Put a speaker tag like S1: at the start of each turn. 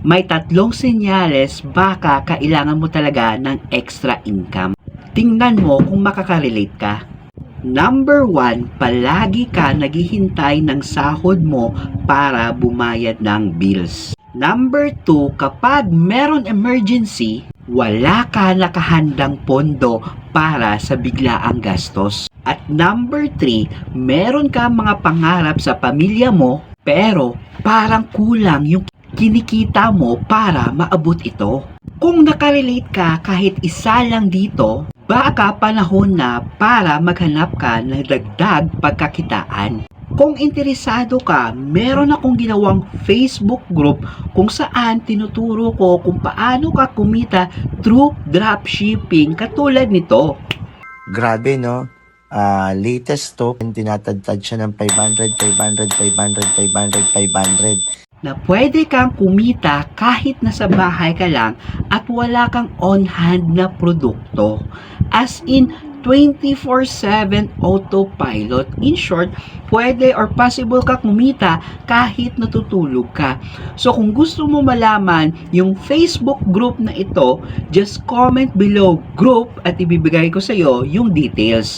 S1: May tatlong senyales baka kailangan mo talaga ng extra income. Tingnan mo kung makakarelate ka. Number 1, palagi ka naghihintay ng sahod mo para bumayad ng bills. Number 2, kapag meron emergency, wala ka nakahandang pondo para sa biglaang gastos. At number 3, meron ka mga pangarap sa pamilya mo pero parang kulang yung kinikita mo para maabot ito. Kung nakarelate ka kahit isa lang dito, baka panahon na para maghanap ka ng dagdag pagkakitaan. Kung interesado ka, meron akong ginawang Facebook group kung saan tinuturo ko kung paano ka kumita through dropshipping katulad nito.
S2: Grabe, no? Latest to, tinatadtad siya ng 500, 500, 500, 500, 500.
S1: Na pwede kang kumita kahit nasa bahay ka lang at wala kang on-hand na produkto. As in, 24/7 autopilot. In short, pwede or possible ka kumita kahit natutulog ka. So kung gusto mo malaman yung Facebook group na ito, just comment below group at ibibigay ko sa iyo yung details.